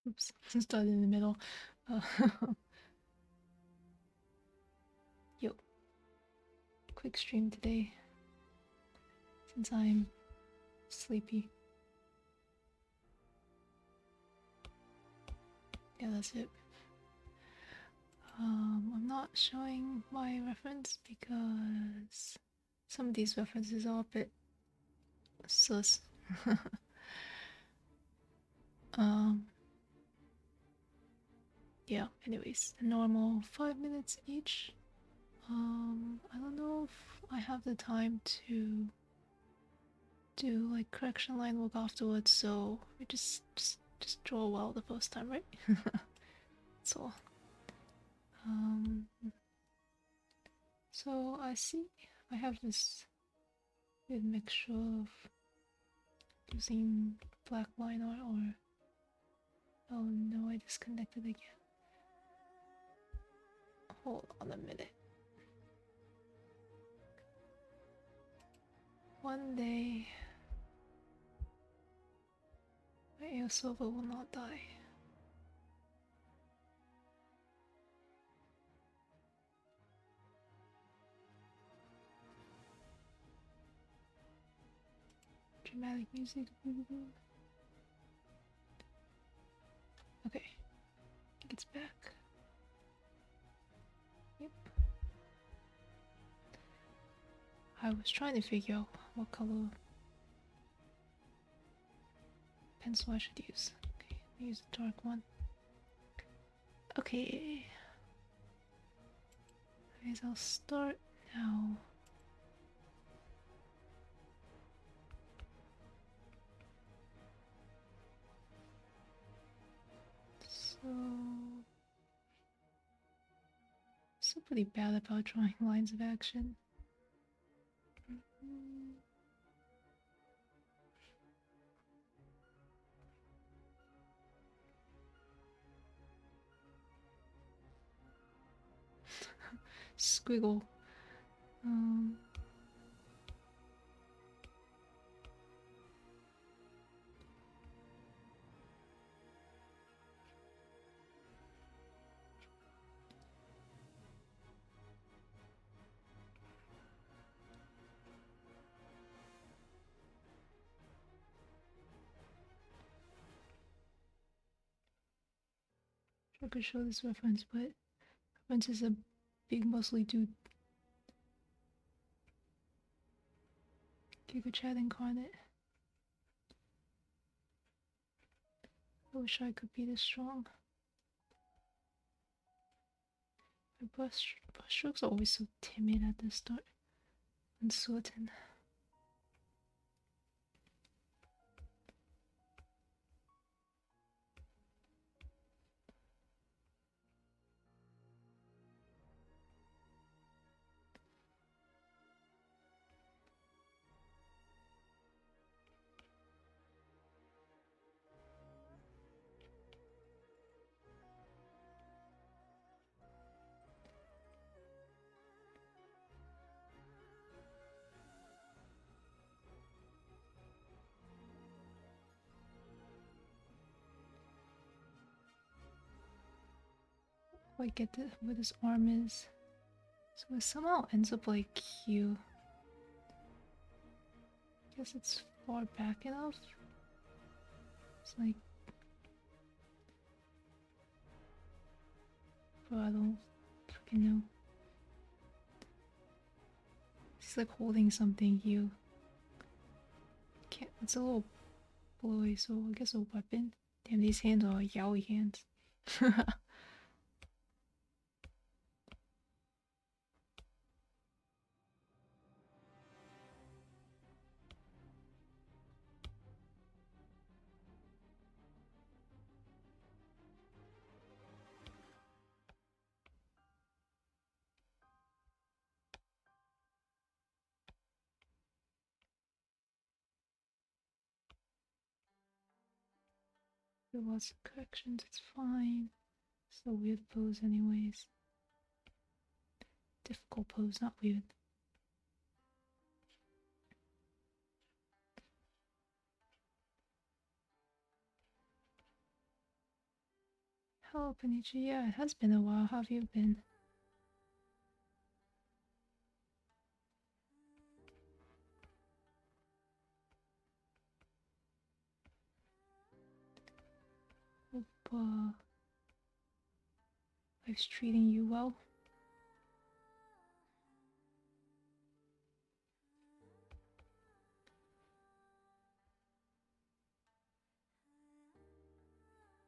Oops, started in the middle. Uh, yo, quick stream today since I'm sleepy. Yeah, that's it. I'm not showing my reference because some of these references are a bit sus. um, yeah, anyways, the normal 5 minutes each. I don't know if I have the time to do like correction line work afterwards, so we just draw well the first time, right? That's all. Um, so I see I have this weird mixture of using black line art or oh no, I disconnected again. Hold on a minute. One day my air server will not die. Dramatic music. Okay, it's back. Yep. I was trying to figure out what color pencil I should use. Okay, I'll use the dark one. Okay. I guess I'll start now. So pretty bad about drawing lines of action. Squiggle. I could show this reference, but reference is a big muscly dude. Giga Chad incarnate. I wish I could be this strong. My brush strokes are always so timid at the start. Uncertain. I get where this arm is. So it somehow ends up like Q. Guess it's far back enough. It's like, bro, I don't fucking know. He's like holding something Q. Can't. It's a little blurry, so I guess a weapon. Damn, these hands are yaoi hands. There was corrections, it's fine. It's a weird pose, anyways. Difficult pose, not weird. Hello, Panichi. Yeah, it has been a while. How have you been? Hope life's treating you well.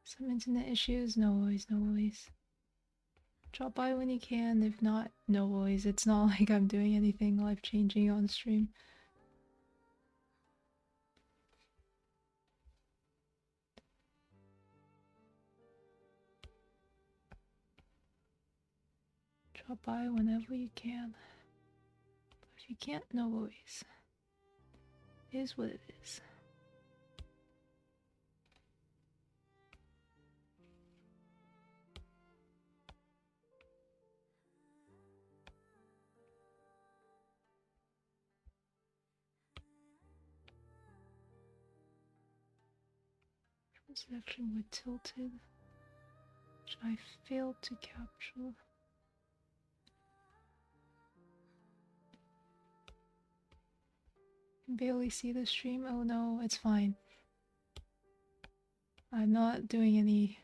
Some internet issues? No worries, no worries. Drop by when you can. If not, no worries. It's not like I'm doing anything life-changing on stream. Drop by whenever you can. But if you can't, no worries. It is what it is. Transaction with tilted, which I failed to capture. Can barely see the stream. Oh no, it's fine. I'm not doing any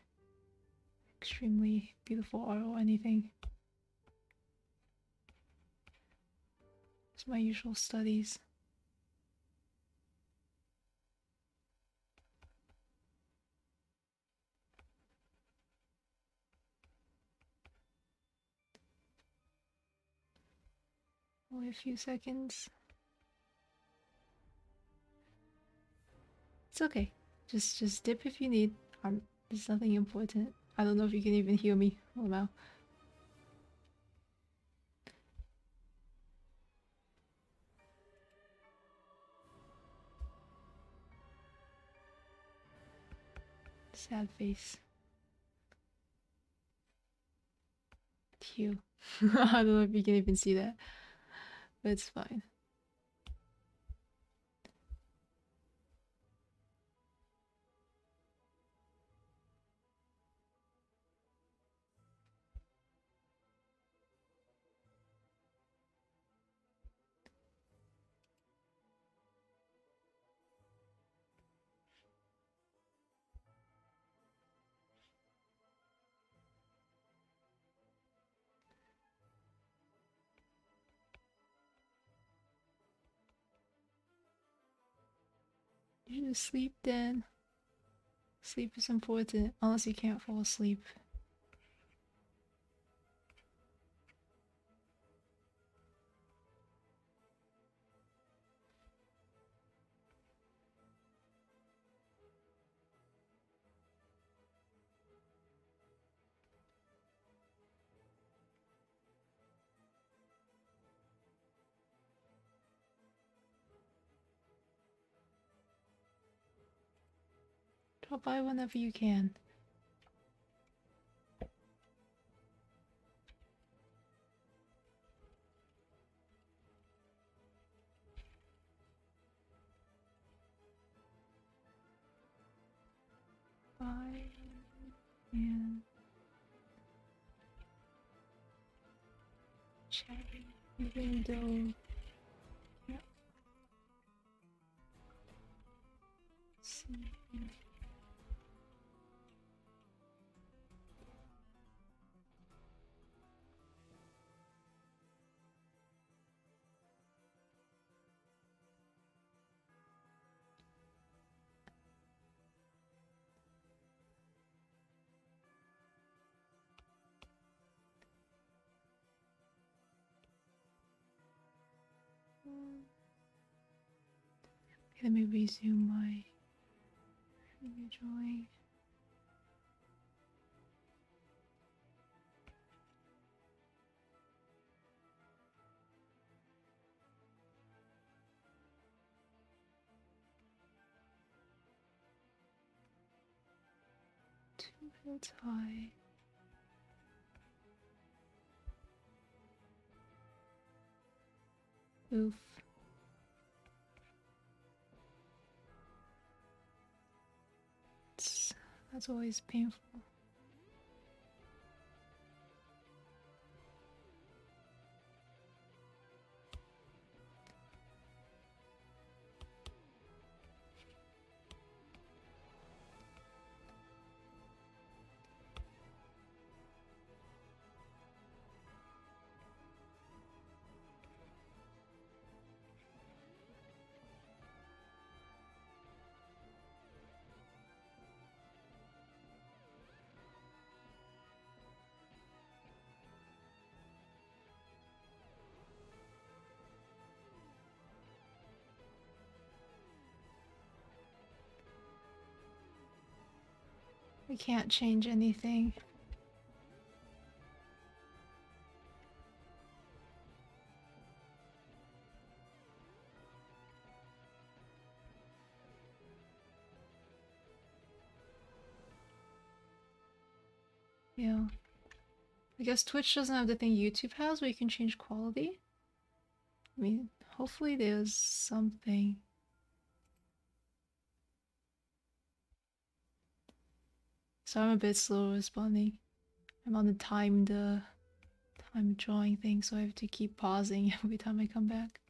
extremely beautiful art or anything. It's my usual studies. Only a few seconds. It's okay. Just dip if you need. There's nothing important. I don't know if you can even hear me. Oh wow. Sad face. Cute. I don't know if you can even see that. But it's fine. You should sleep then. Sleep is important, unless you can't fall asleep. Drop by whenever you can. Bye. And chatting, even though. Yep. See. Let me resume my figure drawing. Two heads high. Oof. That's always painful. I can't change anything. Yeah. I guess Twitch doesn't have the thing YouTube has where you can change quality. I mean, hopefully there's something. So I'm a bit slow responding. I'm on the timed time drawing thing, so I have to keep pausing every time I come back.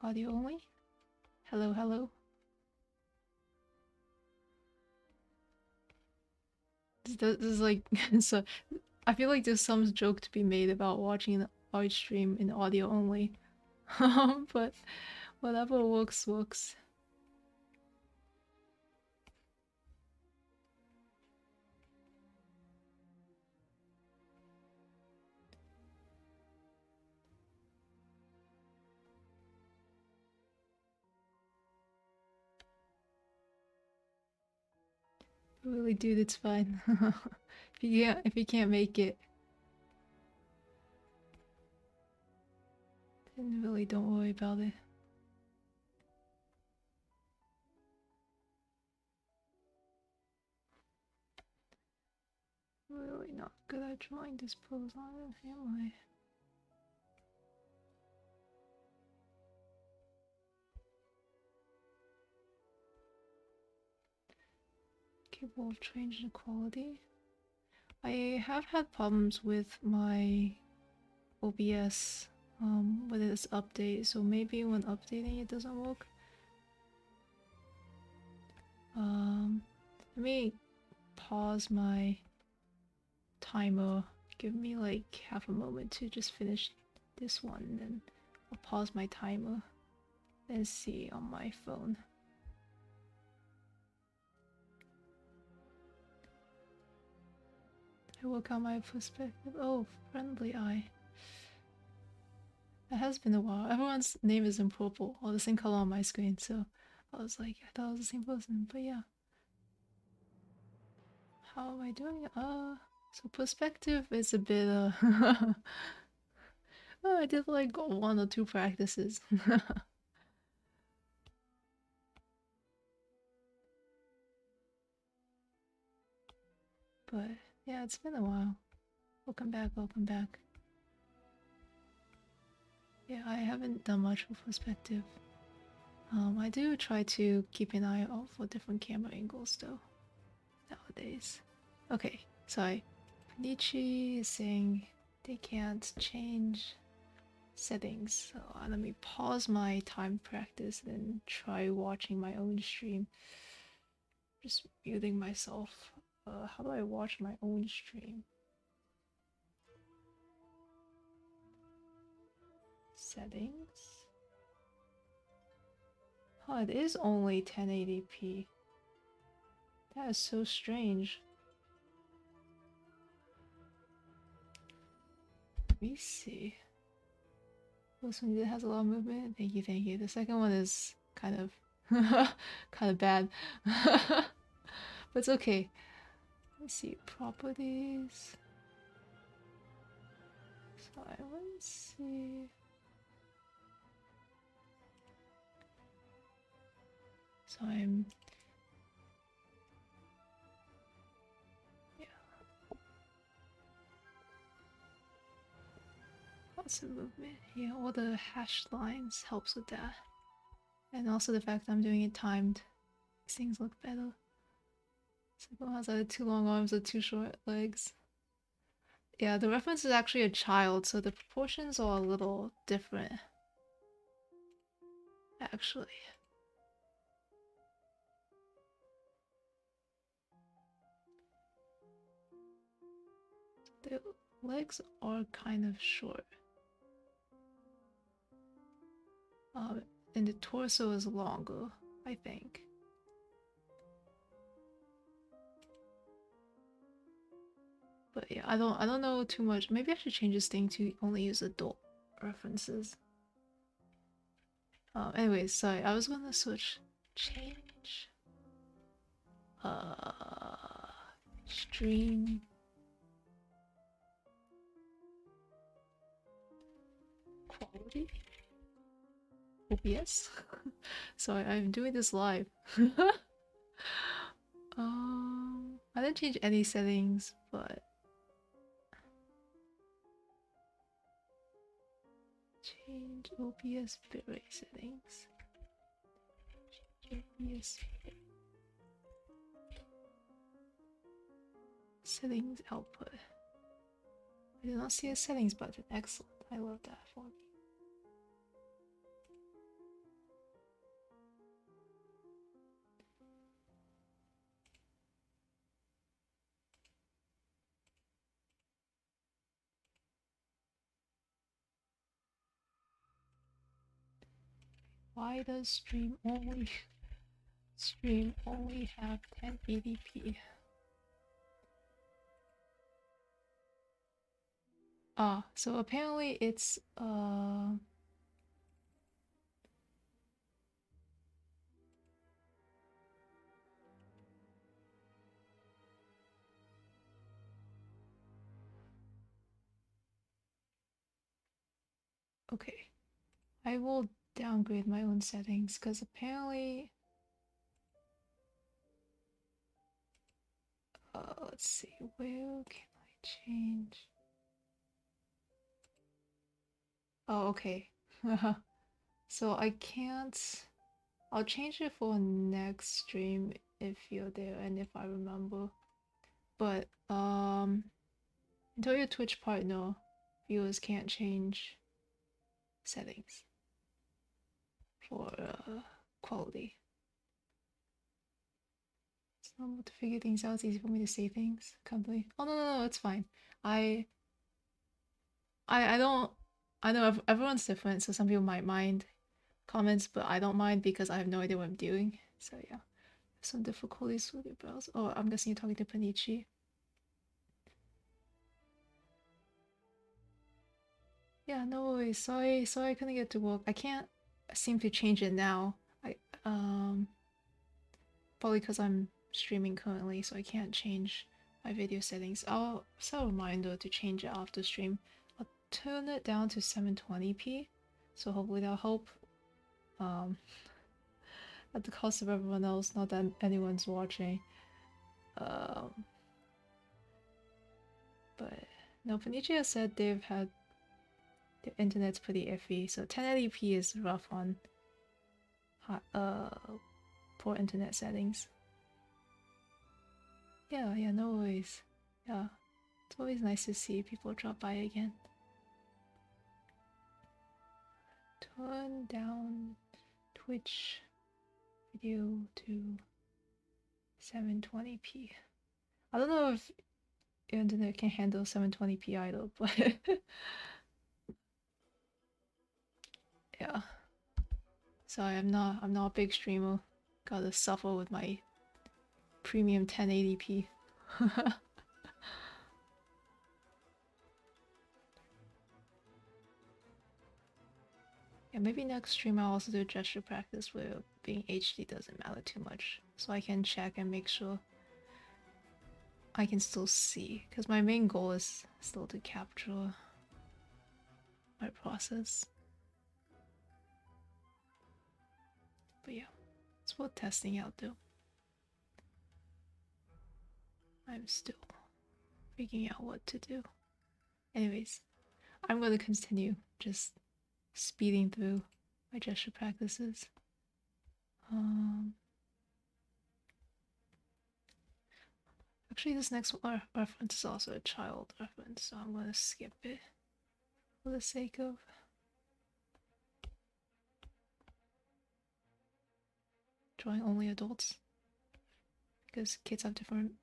Audio only? Hello, hello. This is like so. I feel like there's some joke to be made about watching an art stream in audio only, but whatever works works. Really, dude, it's fine. If you can't make it, then really don't worry about it. Really not good at drawing this pose on, am I? Capable of changing the quality. I have had problems with my OBS with its update, so maybe when updating it doesn't work. Let me pause my timer. Give me like half a moment to just finish this one, then I'll pause my timer and see on my phone. I work on my perspective. Oh, friendly eye. It has been a while. Everyone's name is in purple, or the same color on my screen, so I was like, I thought it was the same person, but yeah. How am I doing? So perspective is a bit, oh, I did like 1 or 2 practices. But yeah, it's been a while. Welcome back, welcome back. Yeah, I haven't done much with perspective. I do try to keep an eye out for different camera angles though, nowadays. Okay, sorry. Nietzsche is saying they can't change settings, so let me pause my time practice and try watching my own stream. Just muting myself. How do I watch my own stream? Settings? Oh, it is only 1080p. That is so strange. Let me see. This one has a lot of movement. Thank you, thank you. The second one is kind of kind of bad. But it's okay. Let's see. Properties. Let's see. So I'm lots of movement. Yeah, all the hashed lines helps with that. And also the fact that I'm doing it timed makes things look better. Someone has either too long arms or too short legs. Yeah, the reference is actually a child, so the proportions are a little different. Actually. The legs are kind of short. And the torso is longer, I think. But yeah, I don't know too much. Maybe I should change this thing to only use adult references. Anyways, sorry, I was gonna switch change stream quality OBS. Sorry, I'm doing this live. I didn't change any settings, but change OBS bitrate settings. Change OBS settings output. I did not see a settings button. Excellent. I love that for me. Why does stream only have 1080p? So apparently it's okay. I will downgrade my own settings because apparently let's see, where can I change? Oh, okay. So I can't. I'll change it for next stream if you're there and if I remember. But until your Twitch partner, viewers can't change settings for quality. It's normal to figure things out. It's easy for me to say things. Can't believe. Oh no, it's fine. I don't. I know everyone's different, so some people might mind comments, but I don't mind because I have no idea what I'm doing. So yeah, some difficulties with your browser. Oh, I'm guessing you're talking to Panichi. Yeah, no worries. Sorry, I couldn't get to work. I can't seem to change it now. Probably because I'm streaming currently, so I can't change my video settings. I'll set a reminder to change it after stream. I'll turn it down to 720p, so hopefully that'll help. At the cost of everyone else, not that anyone's watching. But no, Panichi has said they've had their internet's pretty iffy, so 1080p is rough on poor internet settings. Yeah, no worries. Yeah, it's always nice to see people drop by again. Turn down Twitch video to 720p. I don't know if your internet can handle 720p either, but yeah. Sorry, I'm not a big streamer. Gotta suffer with my premium 1080p. Yeah, maybe next stream I'll also do gesture practice where being HD doesn't matter too much, so I can check and make sure I can still see, because my main goal is still to capture my process. But yeah, it's worth testing out though. I'm still figuring out what to do. Anyways, I'm gonna continue just speeding through my gesture practices. Actually, this next reference is also a child reference, so I'm gonna skip it for the sake of drawing only adults, because kids have different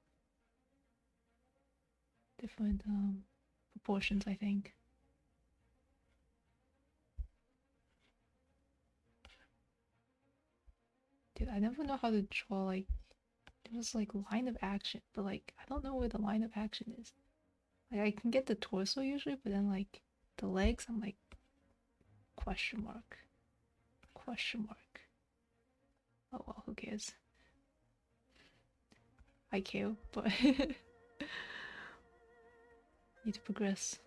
proportions, I think. Dude, I never know how to draw, like, there was like line of action, but like I don't know where the line of action is. Like I can get the torso usually, but then like the legs, I'm like, Question mark. Question mark. Oh well, who cares? I care, but need to progress.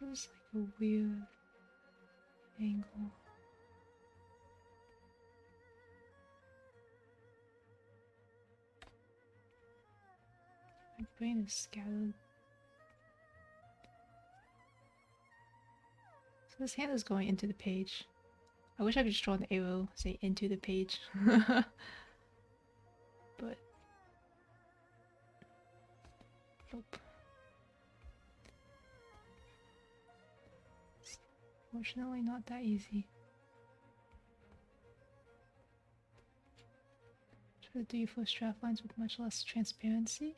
This is like a weird angle. My brain is scattered. So this hand is going into the page. I wish I could just draw an arrow, say into the page. But nope. It's fortunately not that easy. Try to do your first draft lines with much less transparency.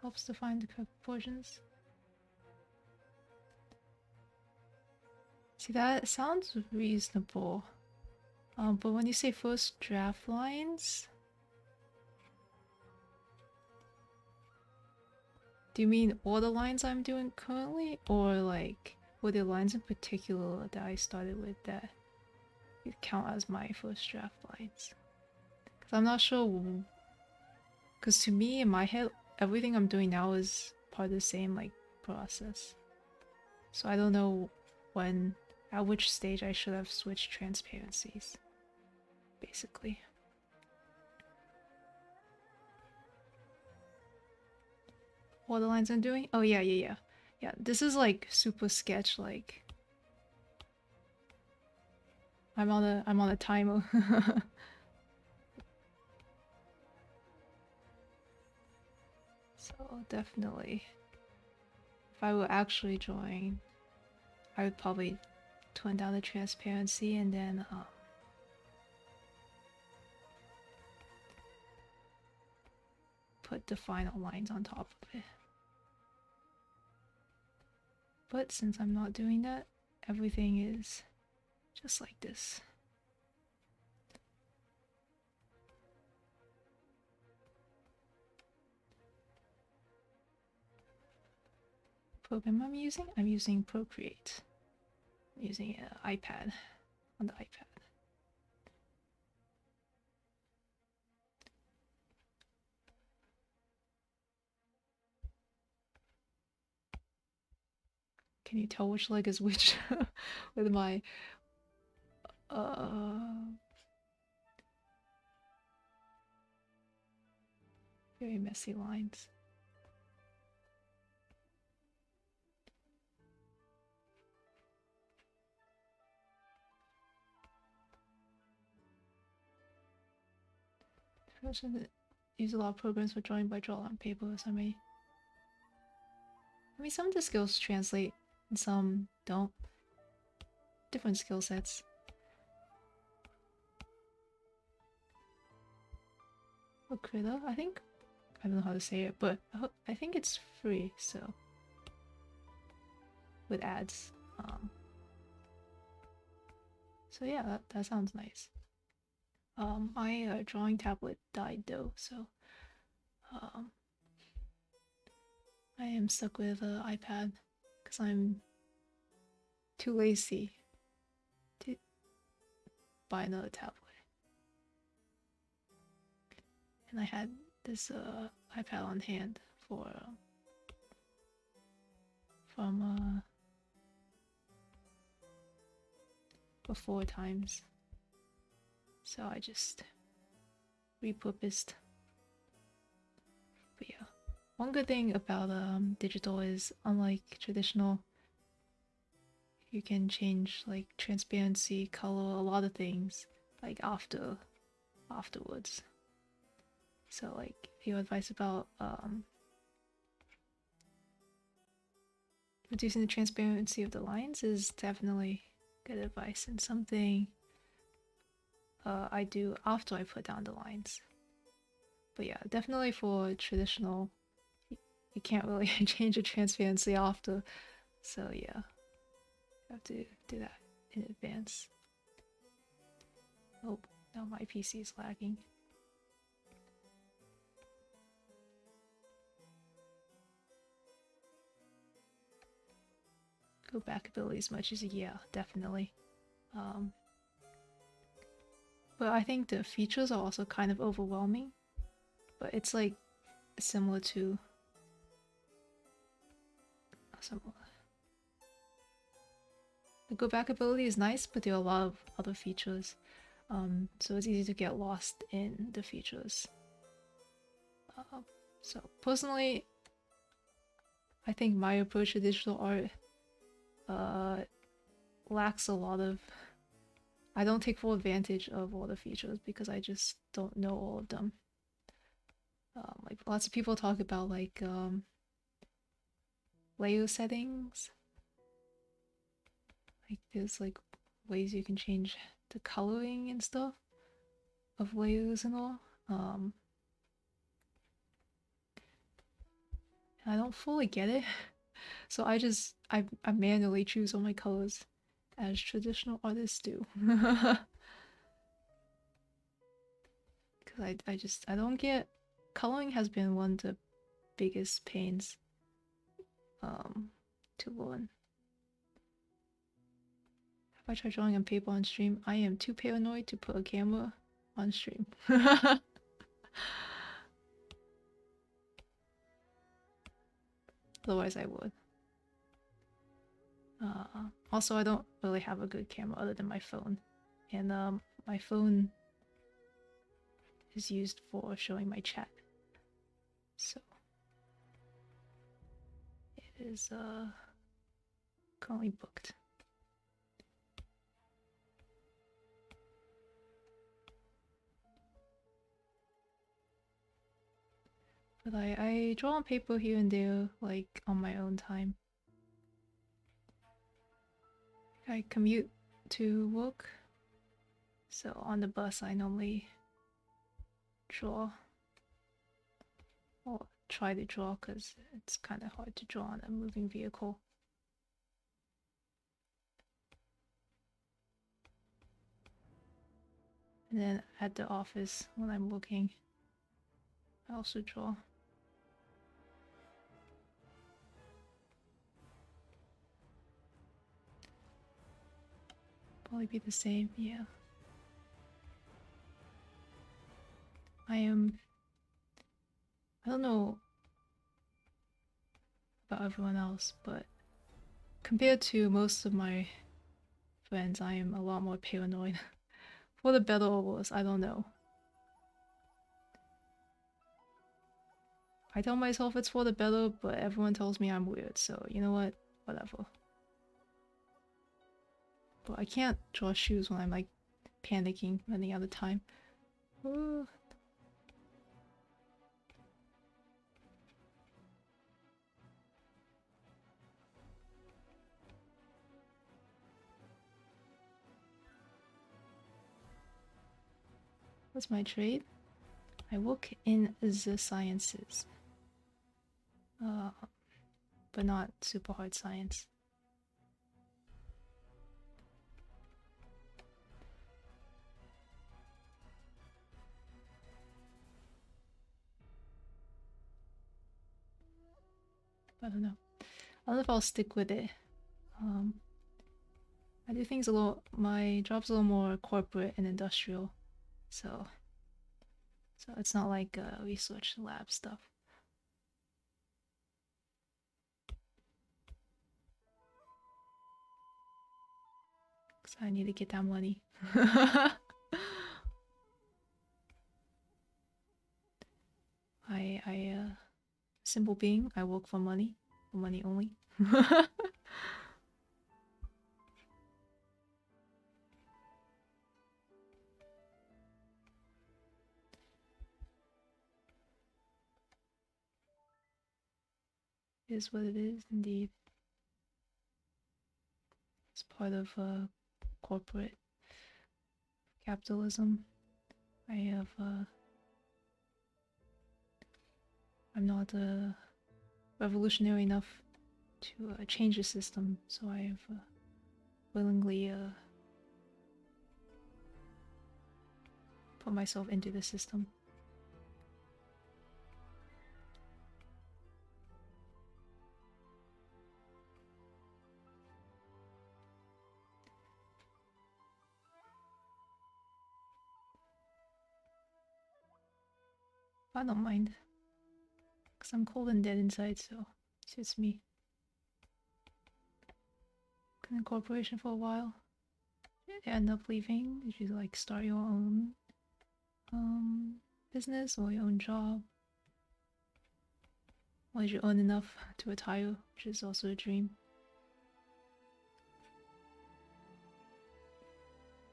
Helps to find the correct proportions. See, that sounds reasonable. But when you say first draft lines, do you mean all the lines I'm doing currently? Or like, were there lines in particular that I started with that count as my first draft lines? Because I'm not sure. Because to me, in my head, everything I'm doing now is part of the same like process. So I don't know when, at which stage I should have switched transparencies, basically. What the lines I'm doing? Oh yeah. Yeah, this is like super sketch, like I'm on a timer. So definitely, if I were actually drawing, I would probably tone down the transparency and then put the final lines on top of it. But since I'm not doing that, everything is just like this. Program I'm using Procreate. I'm using an iPad on the iPad. Can you tell which leg is which with my very messy lines? I use a lot of programs for drawing by draw on paper, so I mean some of the skills translate and some don't. Different skill sets. Krita, I think. I don't know how to say it, but I think it's free, so with ads. So yeah, that sounds nice. My drawing tablet died though, so I am stuck with an iPad because I'm too lazy to buy another tablet. And I had this iPad on hand for four times, so I just repurposed. But yeah, one good thing about digital is, unlike traditional, you can change like transparency, color, a lot of things like afterwards. So like your advice about reducing the transparency of the lines is definitely good advice and something I do after I put down the lines. But yeah, definitely for traditional, you can't really change the transparency after. So yeah, you have to do that in advance. Oh, now my PC is lagging. Go back ability as much as yeah, definitely. But I think the features are also kind of overwhelming. But it's like similar to similar. The go back ability is nice, but there are a lot of other features. So it's easy to get lost in the features. So personally, I think my approach to digital art lacks a lot of. I don't take full advantage of all the features because I just don't know all of them. Like lots of people talk about like layer settings. Like there's like ways you can change the coloring and stuff of layers and all. I don't fully get it. So I manually choose all my colors as traditional artists do. Because I don't get coloring has been one of the biggest pains to learn. If I try drawing on paper on stream, I am too paranoid to put a camera on stream. Otherwise I would. Also, I don't really have a good camera other than my phone. And my phone is used for showing my chat. So it is currently booked. But I draw on paper here and there, like on my own time. I commute to work, so on the bus I normally draw. Or try to draw because it's kind of hard to draw on a moving vehicle. And then at the office when I'm working, I also draw. Probably be the same, yeah. I don't know about everyone else, but compared to most of my friends, I am a lot more paranoid. For the better or worse, I don't know. I tell myself it's for the better, but everyone tells me I'm weird, so you know what? Whatever. But I can't draw shoes when I'm like panicking, running out of time. Ooh. What's my trade? I work in the sciences. But not super hard science. I don't know. I don't know if I'll stick with it. I do things a little. My job's a little more corporate and industrial, so it's not like research lab stuff. Cause I need to get that money. Simple being. I work for money only. Is what it is, indeed. It's part of corporate capitalism. I have I'm not revolutionary enough to change the system, so I have willingly put myself into the system. I don't mind, because I'm cold and dead inside, so it suits me. Been in corporation for a while. You end up leaving, if you like start your own business or your own job. Or you earn enough to retire, which is also a dream.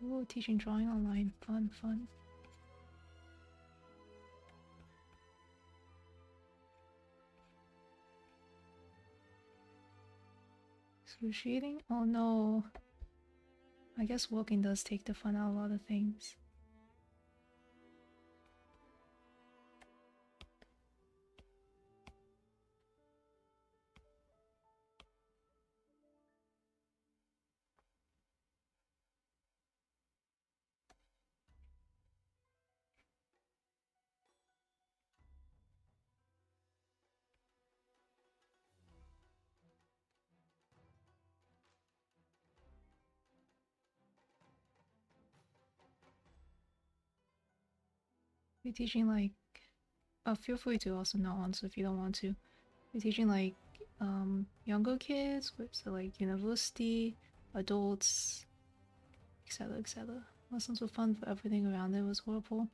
Ooh, teaching drawing online. Fun, fun. Excruciating? Oh no. I guess working does take the fun out of a lot of things. You're teaching like feel free to also not answer if you don't want to. You're teaching like younger kids with so like university, adults, etc. etc. Lessons were fun, but everything around it was horrible.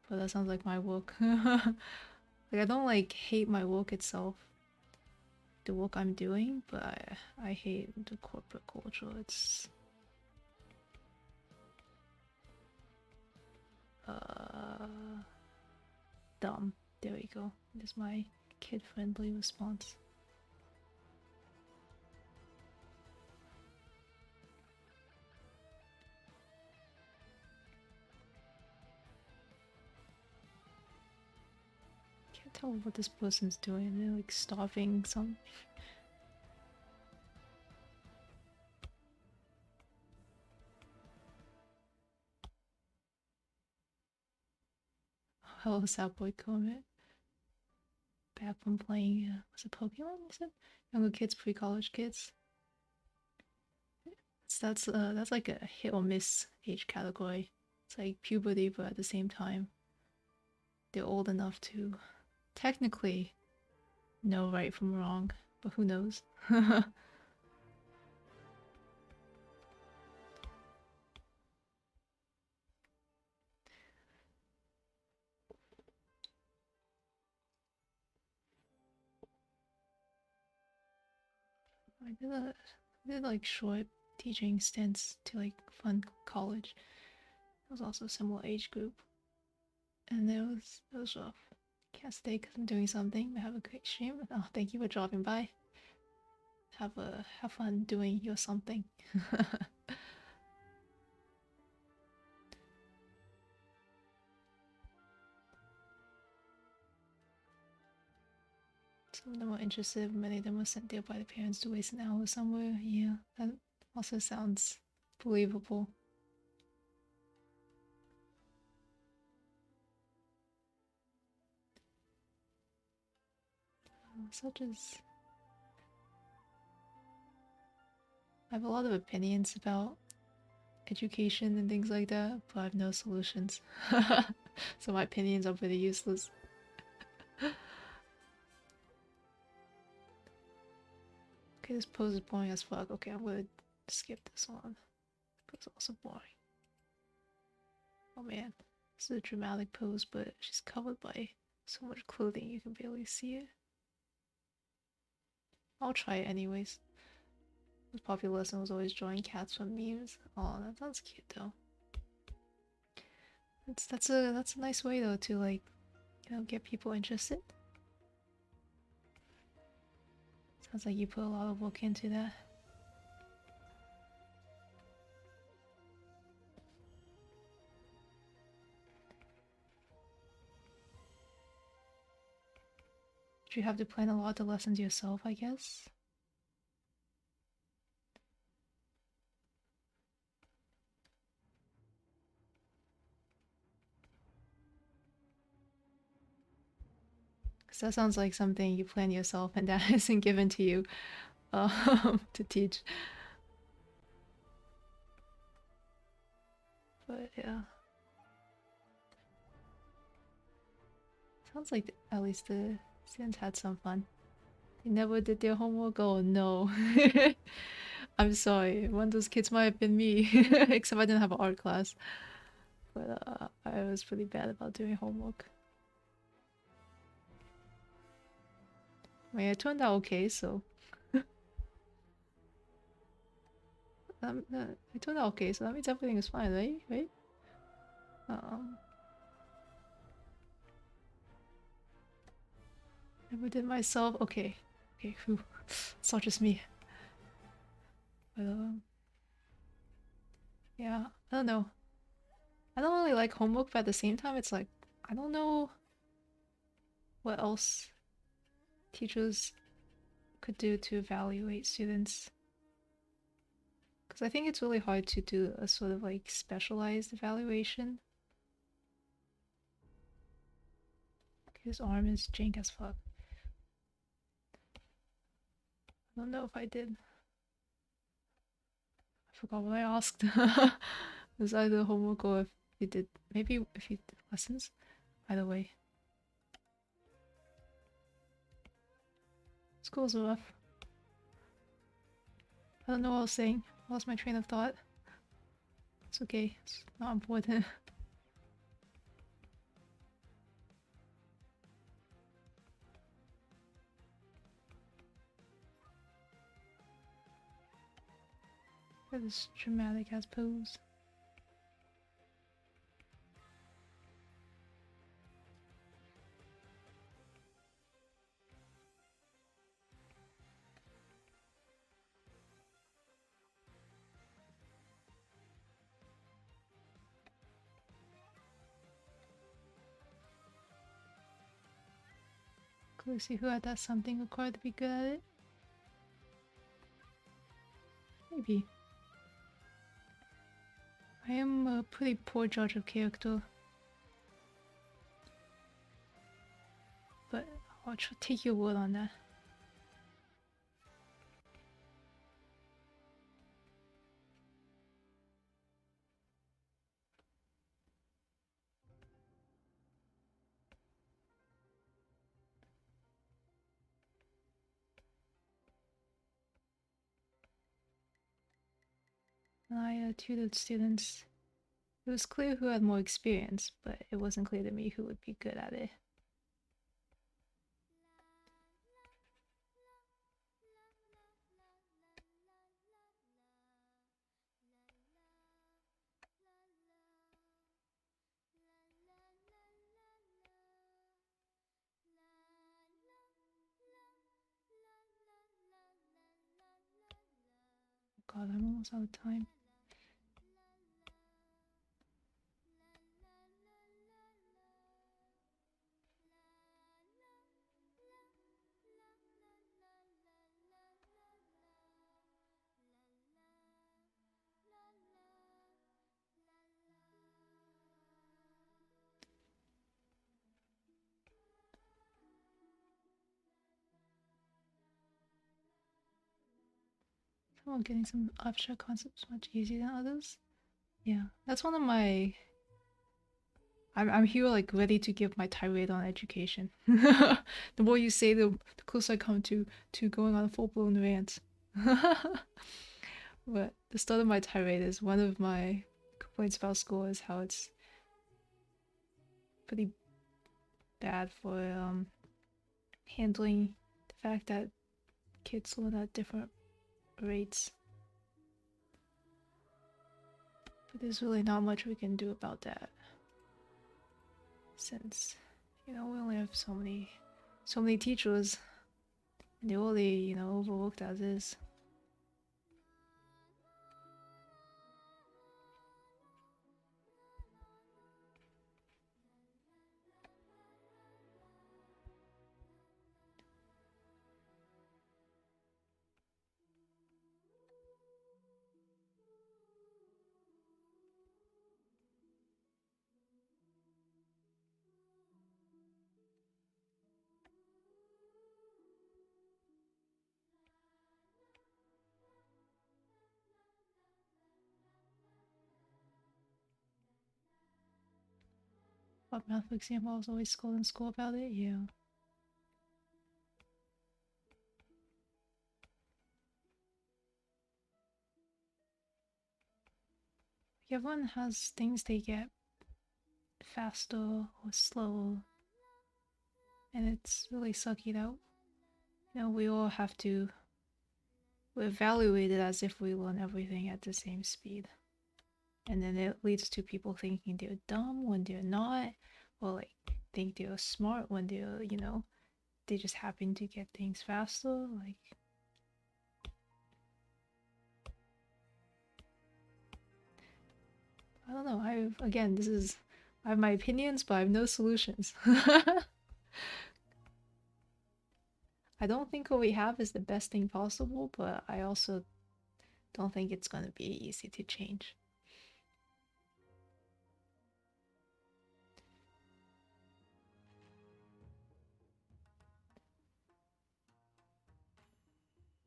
But that sounds like my work. Like I don't like hate my work itself, the work I'm doing, but I hate the corporate culture. It's dumb. There we go. That's my kid-friendly response. Can't tell what this person's doing. They're like starving some. Hello, Sapboy Comet. Back from playing, was it Pokemon? You said younger kids, pre-college kids. That's like a hit or miss age category. It's like puberty, but at the same time, they're old enough to technically know right from wrong, but who knows? I did like short teaching stints to like fun college. It was also a similar age group, and it was rough. Can't stay because I'm doing something. But have a great stream. Oh, thank you for dropping by. Have fun doing your something. Some of them were interested, many of them were sent there by the parents to waste an hour somewhere. Yeah, that also sounds believable. Such as I have a lot of opinions about education and things like that, but I have no solutions. So my opinions are pretty useless. Okay, this pose is boring as fuck. Okay, I'm gonna skip this one. This pose is also boring. Oh man, this is a dramatic pose, but she's covered by so much clothing you can barely see it. I'll try it anyways. His popular lesson was always drawing cats from memes. Oh, that sounds cute though. That's a nice way though to like, get people interested. Sounds like you put a lot of work into that. you have to plan a lot of the lessons yourself, I guess. Because that sounds like something you plan yourself and that isn't given to you to teach. But yeah. Sounds like at least the students had some fun. They never did their homework. Oh no. I'm sorry. One of those kids might have been me. Except I didn't have an art class. But I was pretty bad about doing homework. I mean, it turned out okay, so. It turned out okay, so that means everything is fine, right? Right? Never did myself. Okay. Okay, whew. It's not just me. But, yeah, I don't know. I don't really like homework, but at the same time, it's like, I don't know what else teachers could do to evaluate students. Because I think it's really hard to do a sort of like specialized evaluation. His arm is jank as fuck. I don't know if I did. I forgot what I asked. It was either homework or if you did. Maybe if you did lessons. Either way. School's rough. I don't know what I was saying. I lost my train of thought. It's okay. It's not important. That is dramatic as pose. Clearly see who had that something required to be good at it. Maybe. I am a pretty poor judge of character. But I'll take your word on that. When I tutored students, it was clear who had more experience, but it wasn't clear to me who would be good at it. God, I'm almost out of time. Someone getting some abstract concepts much easier than others. Yeah, that's one of my. I'm here like ready to give my tirade on education. The more you say, the closer I come to going on a full blown rant. But the start of my tirade is one of my complaints about school is how it's pretty bad for handling the fact that kids learn at different rates. But there's really not much we can do about that. Since, you know, we only have so many teachers. And they're already, you know, overworked as is. What math exam? I was always scolding school about it. Yeah. Everyone has things they get faster or slower, and it's really sucky out. You know, we all have to evaluate it as if we learn everything at the same speed. And then it leads to people thinking they're dumb when they're not, or like think they're smart when they're, you know, they just happen to get things faster. Like, I don't know. I have my opinions, but I have no solutions. I don't think what we have is the best thing possible, but I also don't think it's gonna be easy to change.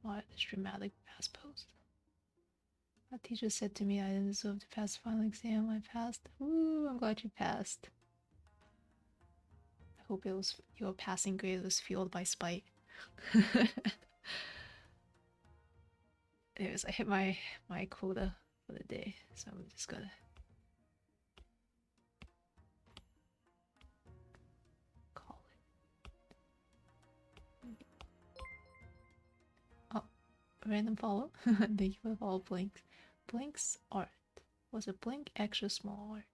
What this dramatic pass post. My teacher said to me I didn't deserve to pass the final exam. I passed. Woo, I'm glad you passed. I hope your passing grade was fueled by spite. Anyways, I hit my quota for the day, so I'm just gonna call it. Oh, random follow. Thank you for the follow, Blinks. Blink's art. Was it Blink extra small art?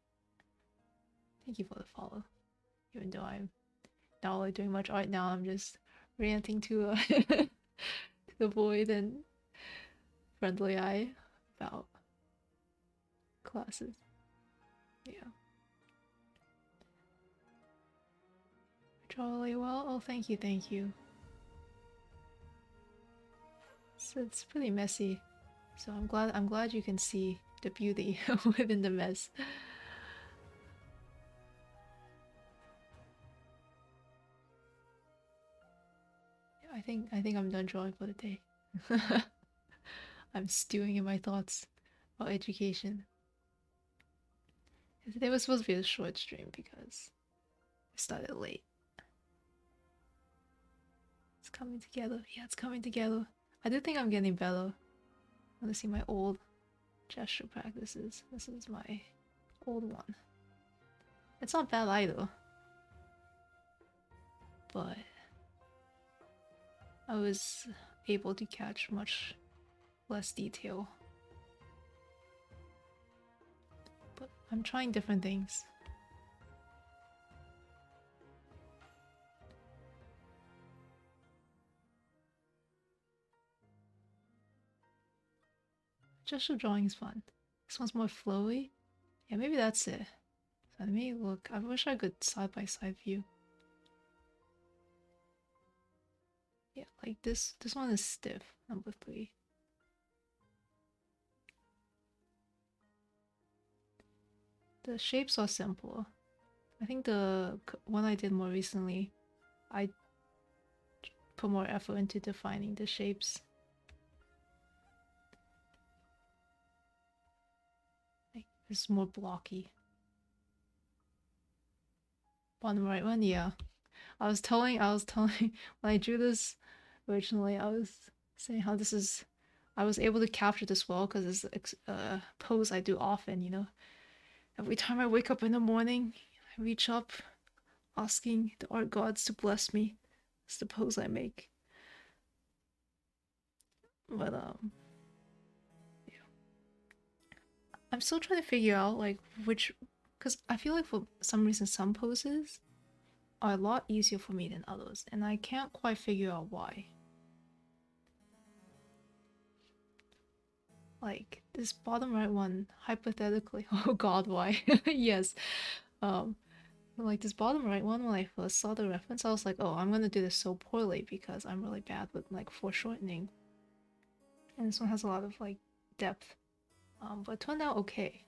Thank you for the follow. Even though I'm not really doing much art now, I'm just ranting to to the void and friendly eye about classes. Yeah. Draw really well. Oh, thank you, thank you. So it's pretty messy, so I'm glad you can see the beauty within the mess. I think I'm done drawing for the day. I'm stewing in my thoughts about education. Today was supposed to be a short stream because I started late. It's coming together. Yeah, it's coming together. I do think I'm getting better. I want to see my old gesture practices. This is my old one. It's not bad either. But I was able to catch much less detail. But I'm trying different things. Gesture drawing is fun. This one's more flowy. Yeah, maybe that's it. So let me look. I wish I could side-by-side view. Yeah, like this one is stiff, number 3. The shapes are simpler. I think the one I did more recently, I put more effort into defining the shapes. Like, it's more blocky. Bottom right one, yeah. I was telling when I drew this originally, I was saying how this is. I was able to capture this well because it's a pose I do often, you know. Every time I wake up in the morning, I reach up, asking the art gods to bless me. It's the pose I make. But yeah. I'm still trying to figure out like which, because I feel like for some reason some poses are a lot easier for me than others, and I can't quite figure out why. Like this bottom right one, hypothetically, oh god, why? Yes. Um, like this bottom right one, when I first saw the reference, I was like, oh, I'm gonna do this so poorly because I'm really bad with like foreshortening. And this one has a lot of like depth. But it turned out okay.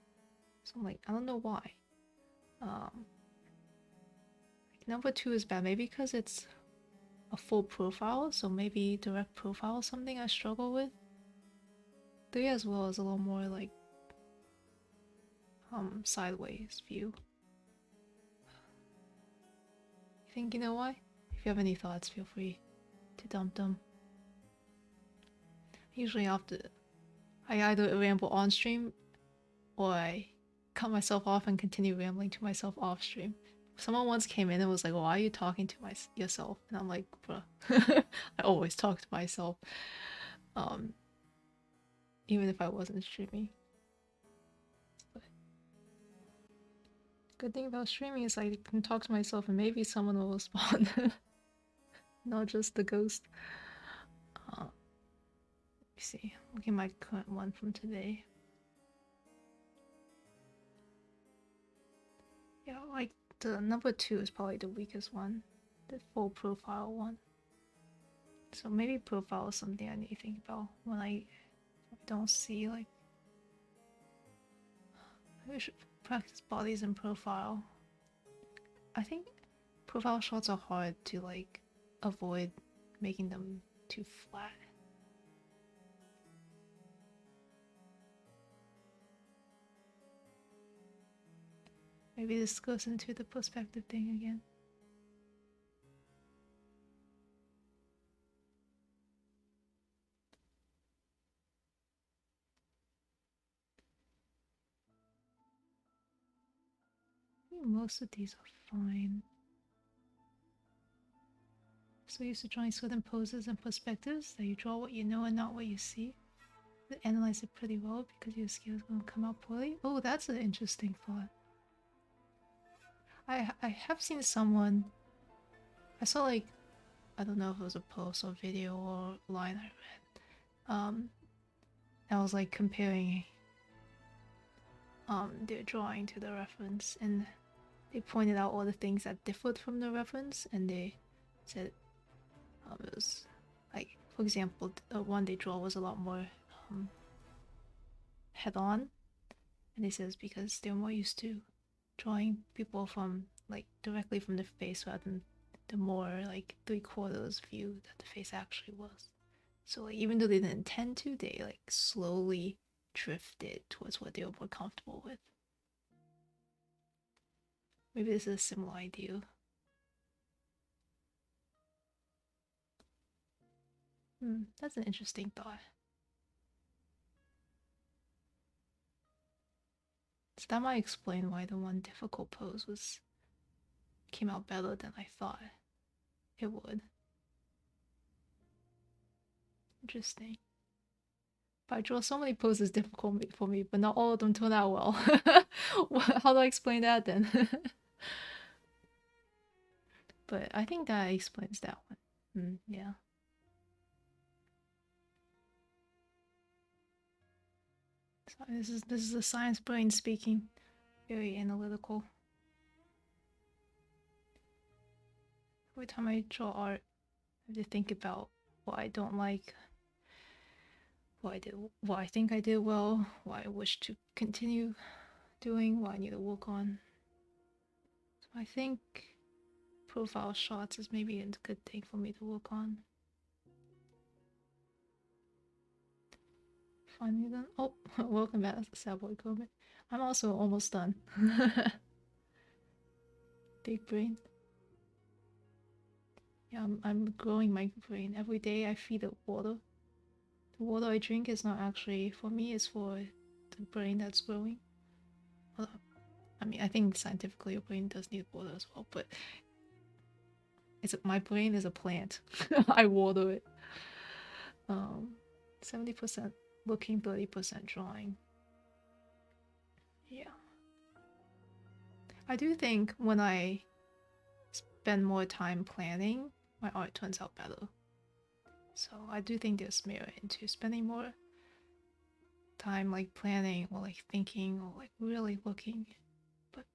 So I'm like, I don't know why. Um, number 2 is bad, maybe because it's a full profile, so maybe direct profile is something I struggle with. 3 as well is a little more like sideways view. think you know why? If you have any thoughts, feel free to dump them. Usually after I either ramble on stream or I cut myself off and continue rambling to myself off stream. Someone once came in and was like, "Why are you talking to yourself?" And I'm like, "Bruh, I always talk to myself, even if I wasn't streaming." But good thing about streaming is I can talk to myself and maybe someone will respond, not just the ghost. Let me see. Look at my current one from today. Yeah, like the number 2 is probably the weakest one, the full profile one. So maybe profile is something I need to think about when I don't see like. Maybe we should practice bodies and profile. I think profile shots are hard to like avoid making them too flat. Maybe this goes into the perspective thing again. Most of these are fine. So used to drawing certain poses and perspectives that you draw what you know and not what you see. You analyze it pretty well because your skills won't come out poorly. Oh, that's an interesting thought. I have seen someone. I saw like, I don't know if it was a post or video or line I read. I was like comparing their drawing to the reference, and they pointed out all the things that differed from the reference, and they said it was like, for example, the one they draw was a lot more head-on, and they said it's because they're more used to drawing people from like directly from the face rather than the more like 3/4 view that the face actually was. So like even though they didn't intend to, they like slowly drifted towards what they were more comfortable with. Maybe this is a similar idea. That's an interesting thought. So that might explain why the one difficult pose came out better than I thought it would. Interesting. But I draw so many poses difficult for me, but not all of them turn out well. How do I explain that then? But I think that explains that one. Yeah. So this is the science brain speaking. Very analytical. Every time I draw art, I have to think about what I don't like, what I think I did well, what I wish to continue doing, what I need to work on. So I think profile shots is maybe a good thing for me to work on. Finally done. Oh, welcome back, Savoy Comet. I'm also almost done. Big brain. Yeah, I'm growing my brain. Every day I feed it water. The water I drink is not actually for me, it's for the brain that's growing. I mean, I think scientifically your brain does need water as well, but my brain is a plant. I water it. 70% looking, 30% drawing. Yeah. I do think when I spend more time planning, my art turns out better. So I do think there's merit into spending more time like planning or like thinking or like really looking. But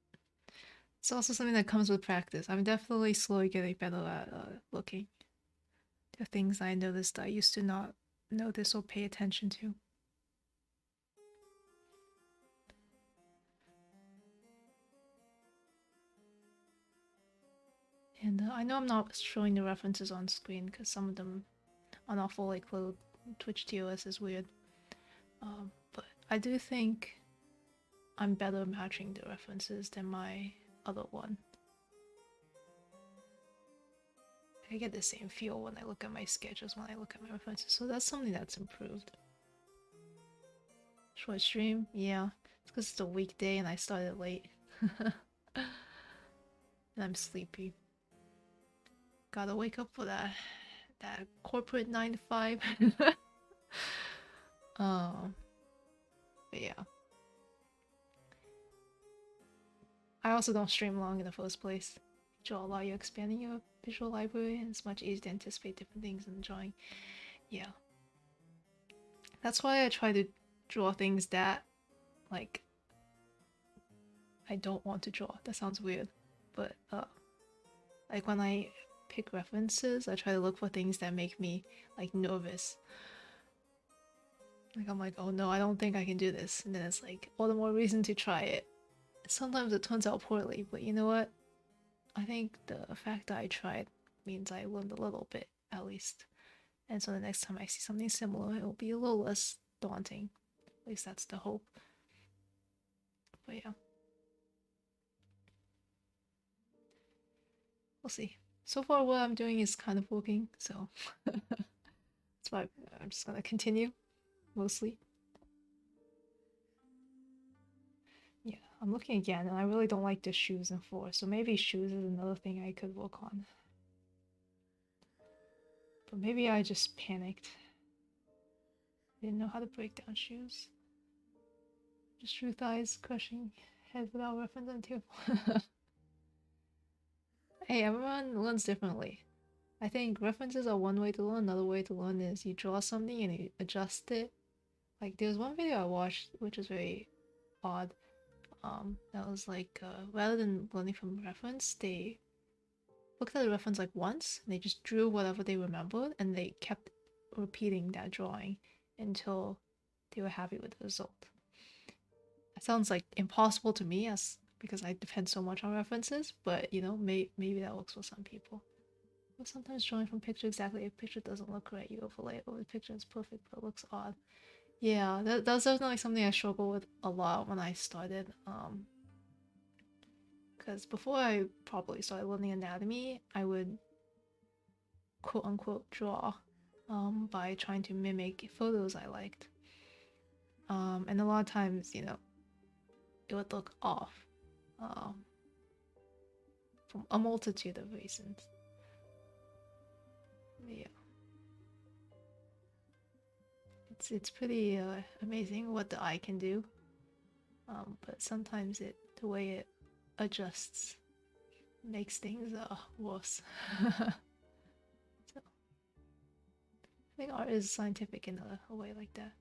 it's also something that comes with practice. I'm definitely slowly getting better at looking. There are things I noticed I used to not notice or pay attention to. And I know I'm not showing the references on screen because some of them are not fully clothed. Twitch TOS is weird. But I do think I'm better matching the references than my other one. I get the same feel when I look at my sketches when I look at my references. So that's something that's improved. Short stream, yeah. It's because it's a weekday and I started late. And I'm sleepy. Gotta wake up for that corporate 9 to 5. But yeah. I also don't stream long in the first place, which will allow you expanding your visual library, and it's much easier to anticipate different things in drawing. Yeah. That's why I try to draw things that, like, I don't want to draw. That sounds weird. But, like when I pick references, I try to look for things that make me, like, nervous. Like, I'm like, oh no, I don't think I can do this. And then it's like, all the more reason to try it. Sometimes it turns out poorly, but you know what? I think the fact that I tried means I learned a little bit, at least. And so the next time I see something similar, it will be a little less daunting. At least that's the hope. But yeah. We'll see. So far, what I'm doing is kind of working, so that's why I'm just gonna continue, mostly. Yeah, I'm looking again, and I really don't like the shoes and floor, so maybe shoes is another thing I could work on. But maybe I just panicked. Didn't know how to break down shoes. Just drew thighs, crushing head without reference on the table. Hey, everyone learns differently. I think references are one way to learn. Another way to learn is you draw something and you adjust it. Like there's one video I watched which is very odd. That was like rather than learning from reference, they looked at the reference like once and they just drew whatever they remembered and they kept repeating that drawing until they were happy with the result. That sounds like impossible to me as because I depend so much on references, but you know, maybe that works for some people. But sometimes drawing from picture exactly, if picture doesn't look right, you overlay it over the picture, it's perfect, but it looks odd. Yeah, that's definitely something I struggle with a lot when I started. Because before I properly started learning anatomy, I would quote unquote draw by trying to mimic photos I liked. And a lot of times, you know, it would look off from a multitude of reasons. Yeah. It's pretty amazing what the eye can do. But sometimes the way it adjusts makes things worse. So I think art is scientific in a way like that.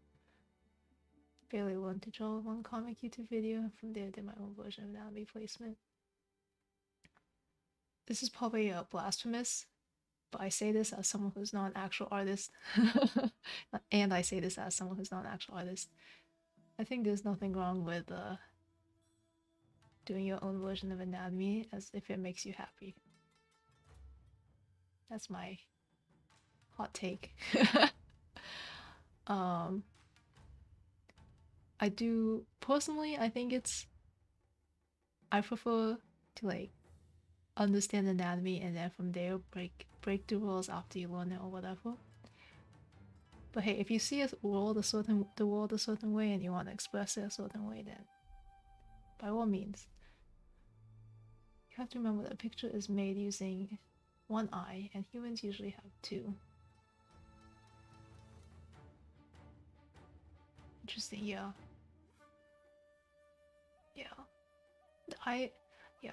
Barely learned to draw one comic YouTube video, and from there did my own version of anatomy placement. This is probably blasphemous, but I say this as someone who's not an actual artist. And I say this as someone who's not an actual artist. I think there's nothing wrong with doing your own version of anatomy as if it makes you happy. That's my hot take. I do personally, I think I prefer to like understand anatomy and then from there break the rules after you learn it or whatever. But hey, if you see the world a certain way and you want to express it a certain way, then by all means. You have to remember that a picture is made using one eye, and humans usually have two. Interesting, yeah. Yeah.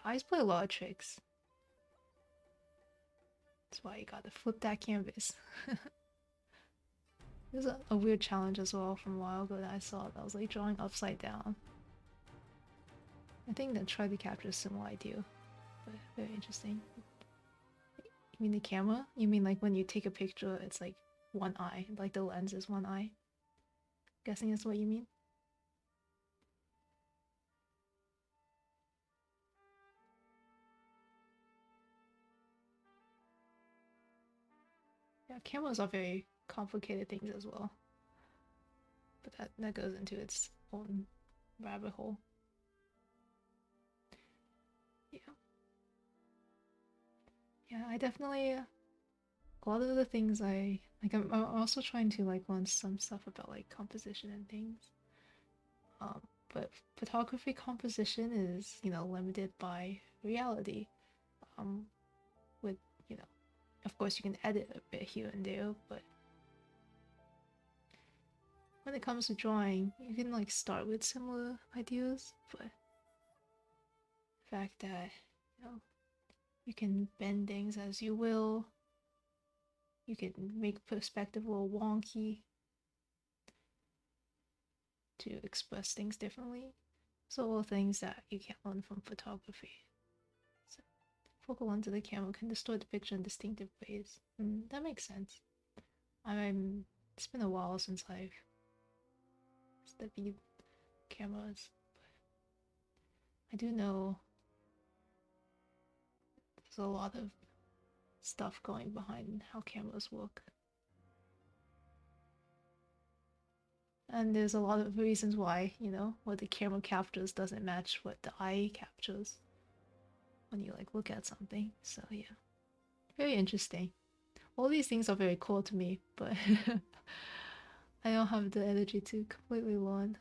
Eyes play a lot of tricks. That's why you gotta flip that canvas. There's a weird challenge as well from a while ago that I saw that was like drawing upside down. I think that tried to capture a similar idea, but very interesting. You mean the camera? You mean like when you take a picture, it's like one eye, like the lens is one eye? Guessing that's what you mean? Yeah, cameras are very complicated things as well. But that goes into its own rabbit hole. Yeah. Yeah, I definitely a lot of the things I like, I'm also trying to like learn some stuff about like composition and things. But photography composition is, you know, limited by reality. Um, with, you know, of course you can edit a bit here and there, but when it comes to drawing, you can like start with similar ideas, but the fact that, you know, you can bend things as you will, you can make perspective a little wonky to express things differently. So all things that you can't learn from photography. So focal length of the camera can distort the picture in distinctive ways. That makes sense. It's been a while since I've studied cameras, but I do know there's a lot of stuff going behind how cameras work. And there's a lot of reasons why, you know, what the camera captures doesn't match what the eye captures when you like look at something. So yeah, very interesting. All these things are very cool to me, but I don't have the energy to completely learn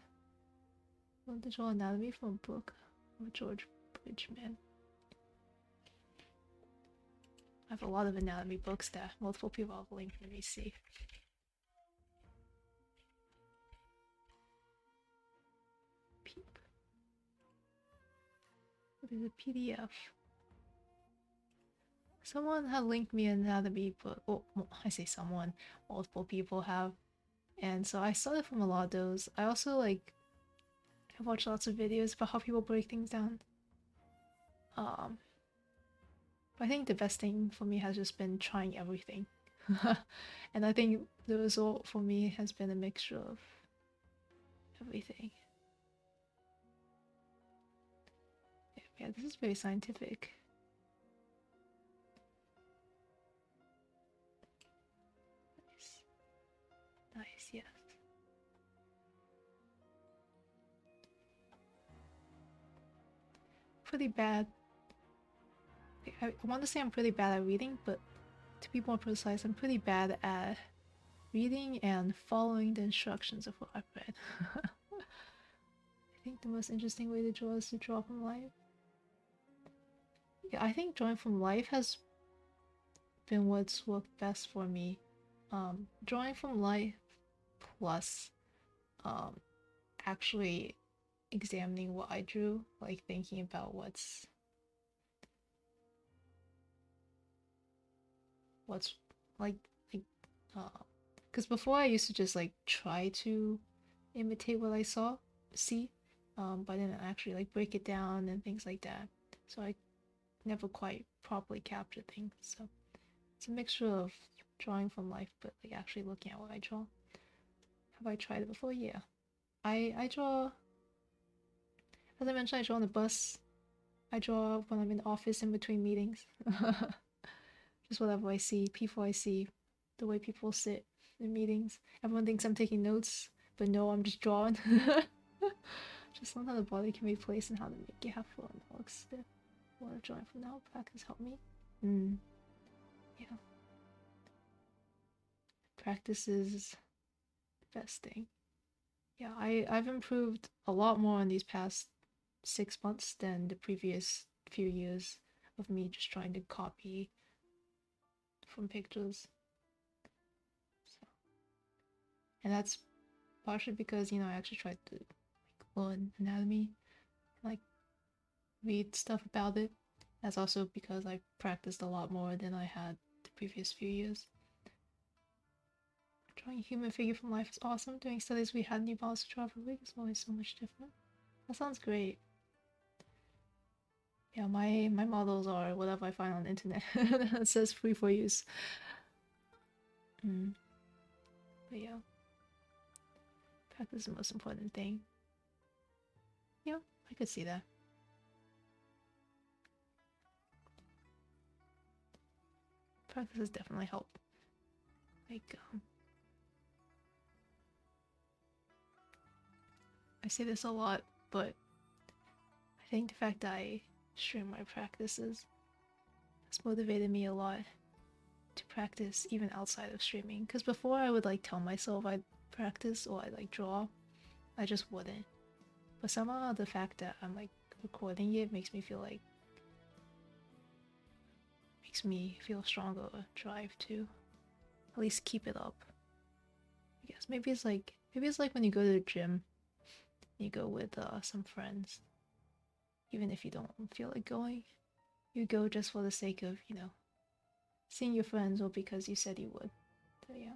to draw anatomy from a book of George Bridgman. I have a lot of anatomy books that multiple people have linked. Let me see. Peep. There's a PDF. Someone had linked me an anatomy book. Oh, I say someone. Multiple people have. And so I started from a lot of those. I also like have watched lots of videos about how people break things down. But I think the best thing for me has just been trying everything. And I think the result for me has been a mixture of everything. Yeah, this is very scientific. Nice. Nice, yes. Pretty bad. I want to say I'm pretty bad at reading, but to be more precise, I'm pretty bad at reading and following the instructions of what I've read. I think the most interesting way to draw is to draw from life. Yeah, I think drawing from life has been what's worked best for me. Drawing from life plus actually examining what I drew, like thinking about what's like because before I used to just like try to imitate what I see, but then actually like break it down and things like that. So I never quite properly captured things. So it's a mixture of drawing from life, but like actually looking at what I draw. Have I tried it before? Yeah. I draw, as I mentioned, I draw on the bus. I draw when I'm in the office in between meetings. Just whatever I see, people I see, the way people sit in meetings. Everyone thinks I'm taking notes, but no, I'm just drawing. Just learn how the body can be placed and how to make it have fun. Looks stiff. Want to join from now? Practice help me. Yeah. Practice is the best thing. Yeah, I've improved a lot more in these past 6 months than the previous few years of me just trying to copy from pictures. So, and that's partially because, you know, I actually tried to like learn anatomy, like read stuff about it. That's also because I practiced a lot more than I had the previous few years. Drawing a human figure from life is awesome. Doing studies we had new models to draw every week is always so much different. That sounds great. Yeah, my models are whatever I find on the internet. It says free for use. But yeah, practice is the most important thing. Yeah, I could see that. Practice has definitely helped. Like, I say this a lot, but I think the fact that I stream my practices has motivated me a lot to practice even outside of streaming. Because before I would like tell myself I'd practice or I'd like draw, I just wouldn't. But somehow the fact that I'm like recording it makes me feel stronger drive to at least keep it up. I guess maybe it's like when you go to the gym, you go with some friends. Even if you don't feel like going, you go just for the sake of, seeing your friends or because you said you would. So yeah.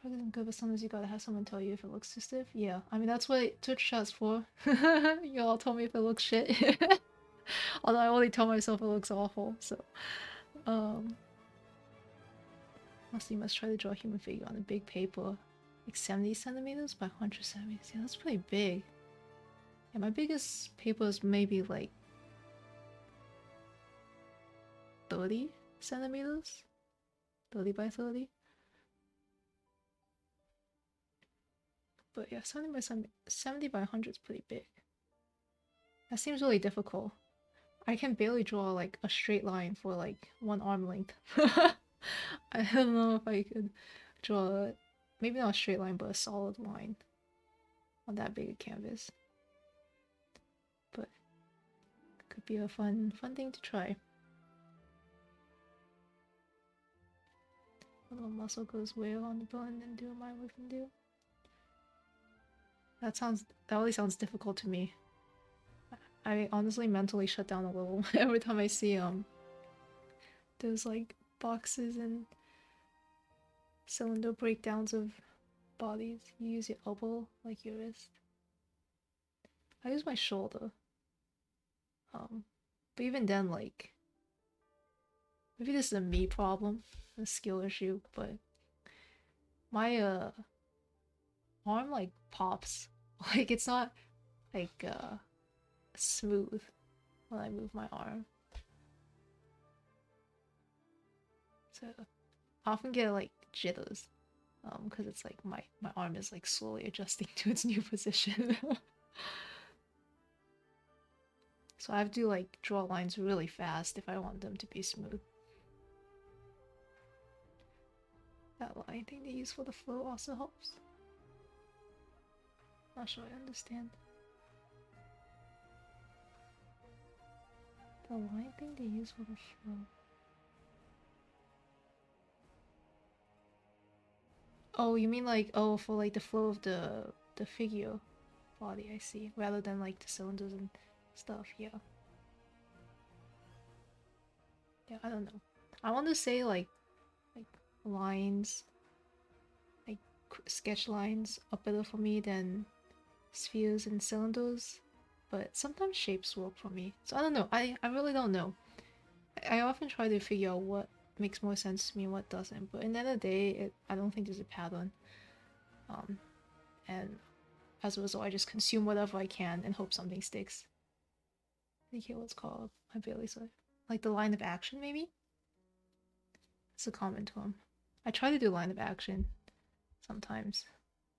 Probably isn't good, but sometimes you gotta have someone tell you if it looks too stiff. Yeah, I mean that's what Twitch chat's for. You all told me if it looks shit. Although I only tell myself it looks awful, so you must try to draw a human figure on a big paper. Like 70 centimeters by 100 centimeters. Yeah, that's pretty big. Yeah, my biggest paper is maybe like 30 centimeters? 30 by 30? But yeah, 70 by 100 is pretty big. That seems really difficult. I can barely draw like a straight line for like one arm length. I don't know if I could draw, maybe not a straight line, but a solid line on that big a canvas. But it could be a fun thing to try. A little muscle goes where on the bone and do what my wife can do. That always sounds difficult to me. I honestly mentally shut down a little every time I see those like boxes and cylinder breakdowns of bodies. You use your elbow like your wrist. I use my shoulder. But even then, like, maybe this is a me problem, a skill issue, but my arm like pops. Like it's not like smooth when I move my arm. So I often get like jitters. Because it's like my arm is like slowly adjusting to its new position. So I have to like draw lines really fast if I want them to be smooth. That line thing they use for the flow also helps. Not sure I understand. The line thing they use for the flow. Oh, you mean like, oh, for like the flow of the figure body, I see. Rather than like the cylinders and stuff, yeah. Yeah, I don't know. I want to say like lines, like sketch lines are better for me than spheres and cylinders, but sometimes shapes work for me. So I don't know. I really don't know. I often try to figure out what makes more sense to me and what doesn't, but in the end of the day, I don't think there's a pattern. And as a result, I just consume whatever I can and hope something sticks. I think what it's called. I barely saw it. Like the line of action, maybe? It's a common term. I try to do line of action sometimes.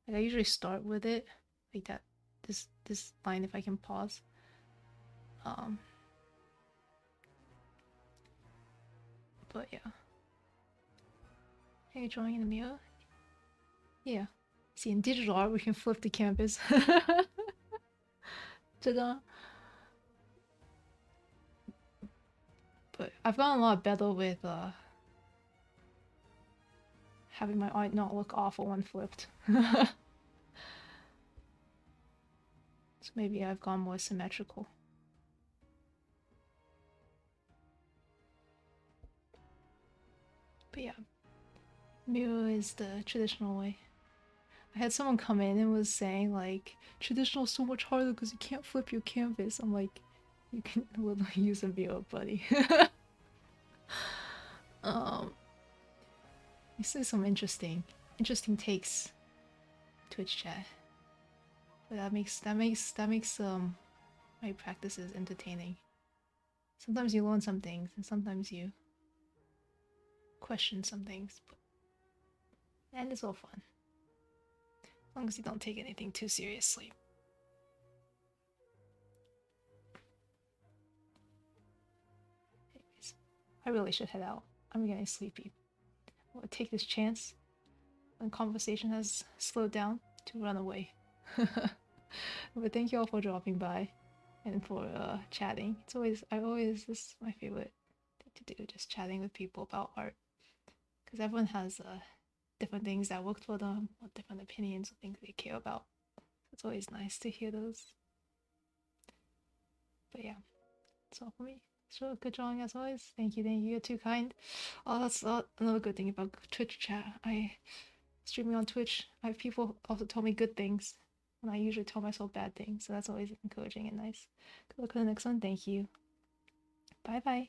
Like I usually start with it, like that. This line if I can pause. But yeah. Are you drawing in the mirror? Yeah. See, in digital art, we can flip the canvas. But I've gotten a lot better with having my art not look awful when flipped. So maybe I've gone more symmetrical. But yeah, mirror is the traditional way. I had someone come in and was saying like, traditional is so much harder because you can't flip your canvas. I'm like, you can literally use a mirror, buddy. You see some interesting takes Twitch chat. But that makes my practices entertaining. Sometimes you learn some things and sometimes you question some things, and it's all fun. As long as you don't take anything too seriously. Anyways, I really should head out. I'm getting sleepy. I'll take this chance when conversation has slowed down to run away. But thank you all for dropping by and for chatting. This is my favorite thing to do, just chatting with people about art. Because everyone has different things that worked for them, or different opinions, or things they care about. It's always nice to hear those. But yeah, that's all for me. So good drawing as always. Thank you. You're too kind. Oh, that's another good thing about Twitch chat. I streaming on Twitch. I have people also tell me good things, and I usually tell myself bad things. So that's always encouraging and nice. Good luck with the next one. Thank you. Bye bye.